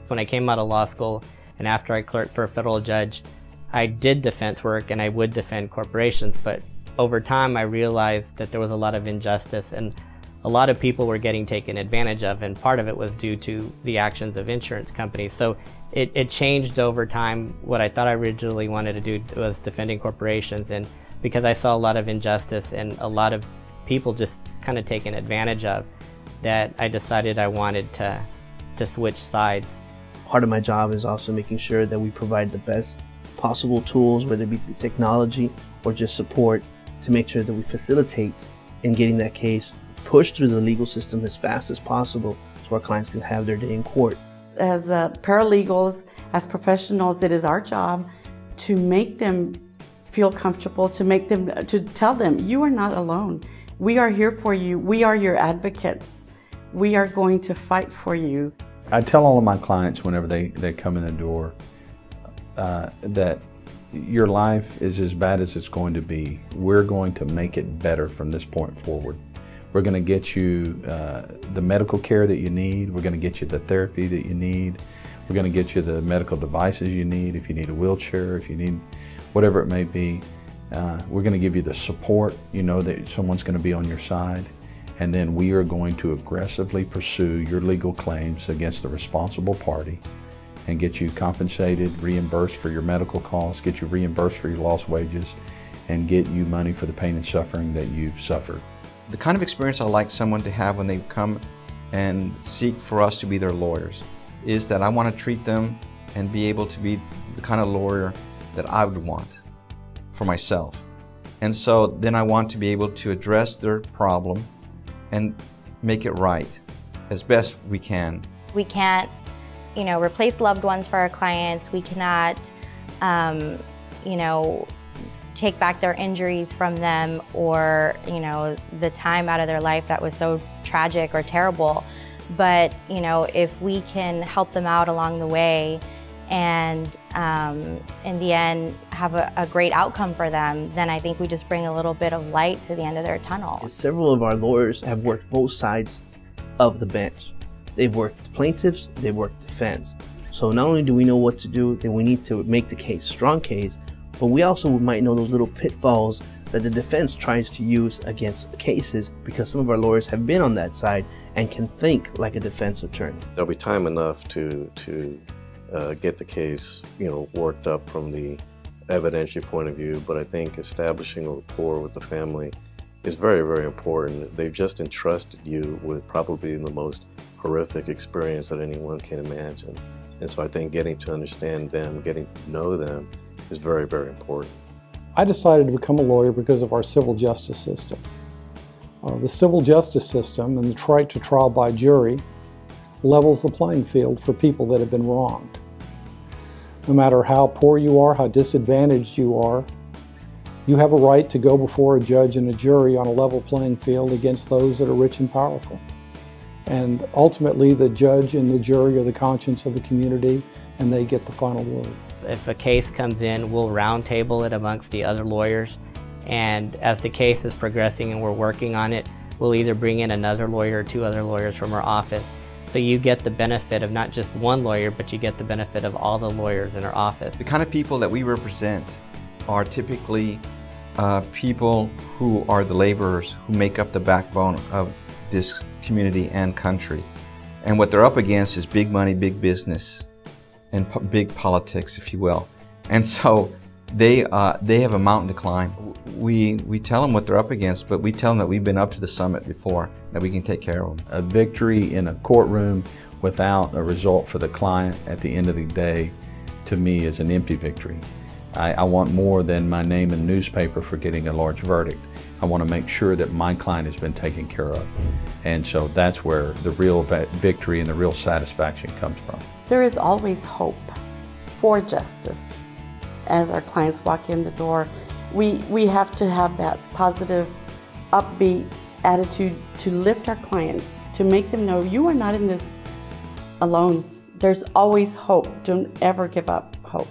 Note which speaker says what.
Speaker 1: When I came out of law school and after I clerked for a federal judge, I did defense work and I would defend corporations, but over time I realized that there was a lot of injustice and a lot of people were getting taken advantage of, and part of it was due to the actions of insurance companies. So it changed over time. What I thought I originally wanted to do was defending corporations, and because I saw a lot of injustice and a lot of people just kind of taken advantage of, that I decided I wanted to switch sides.
Speaker 2: Part of my job is also making sure that we provide the best possible tools, whether it be through technology or just support, to make sure that we facilitate in getting that case pushed through the legal system as fast as possible so our clients can have their day in court.
Speaker 3: As paralegals, as professionals, it is our job to make them feel comfortable, to tell them, you are not alone. We are here for you. We are your advocates. We are going to fight for you.
Speaker 4: I tell all of my clients whenever they come in the door that your life is as bad as it's going to be. We're going to make it better from this point forward. We're going to get you the medical care that you need. We're going to get you the therapy that you need. We're going to get you the medical devices you need. If you need a wheelchair, if you need whatever it may be, we're going to give you the support. You know that someone's going to be on your side. And then we are going to aggressively pursue your legal claims against the responsible party and get you compensated, reimbursed for your medical costs, get you reimbursed for your lost wages, and get you money for the pain and suffering that you've suffered.
Speaker 5: The kind of experience I like someone to have when they come and seek for us to be their lawyers is that I want to treat them and be able to be the kind of lawyer that I would want for myself. And so then I want to be able to address their problem and make it right as best we can.
Speaker 6: We can't, replace loved ones for our clients. We cannot, take back their injuries from them or, the time out of their life that was so tragic or terrible. But, if we can help them out along the way and in the end have a great outcome for them, then I think we just bring a little bit of light to the end of their tunnel.
Speaker 2: Several of our lawyers have worked both sides of the bench. They've worked plaintiffs, they've worked defense. So not only do we know what to do, then we need to make the case strong case, but we also might know those little pitfalls that the defense tries to use against cases, because some of our lawyers have been on that side and can think like a defense attorney.
Speaker 7: There'll be time enough to get the case, worked up from the evidentiary point of view, but I think establishing a rapport with the family is very, very important. They've just entrusted you with probably the most horrific experience that anyone can imagine. And so I think getting to understand them, getting to know them is very, very important.
Speaker 8: I decided to become a lawyer because of our civil justice system. The civil justice system and the right to trial by jury levels the playing field for people that have been wronged. No matter how poor you are, how disadvantaged you are, you have a right to go before a judge and a jury on a level playing field against those that are rich and powerful. And ultimately, the judge and the jury are the conscience of the community, and they get the final word.
Speaker 1: If a case comes in, we'll roundtable it amongst the other lawyers, and as the case is progressing and we're working on it, we'll either bring in another lawyer or two other lawyers from our office. So you get the benefit of not just one lawyer, but you get the benefit of all the lawyers in our office.
Speaker 5: The kind of people that we represent are typically people who are the laborers who make up the backbone of this community and country. And what they're up against is big money, big business, and big politics, if you will. And so they have a mountain to climb. We tell them what they're up against, but we tell them that we've been up to the summit before, that we can take care of them.
Speaker 4: A victory in a courtroom without a result for the client at the end of the day, to me, is an empty victory. I want more than my name in the newspaper for getting a large verdict. I want to make sure that my client has been taken care of. And so that's where the real victory and the real satisfaction comes from.
Speaker 3: There is always hope for justice. As our clients walk in the door, we have to have that positive, upbeat attitude to lift our clients, to make them know you are not in this alone. There's always hope. Don't ever give up hope.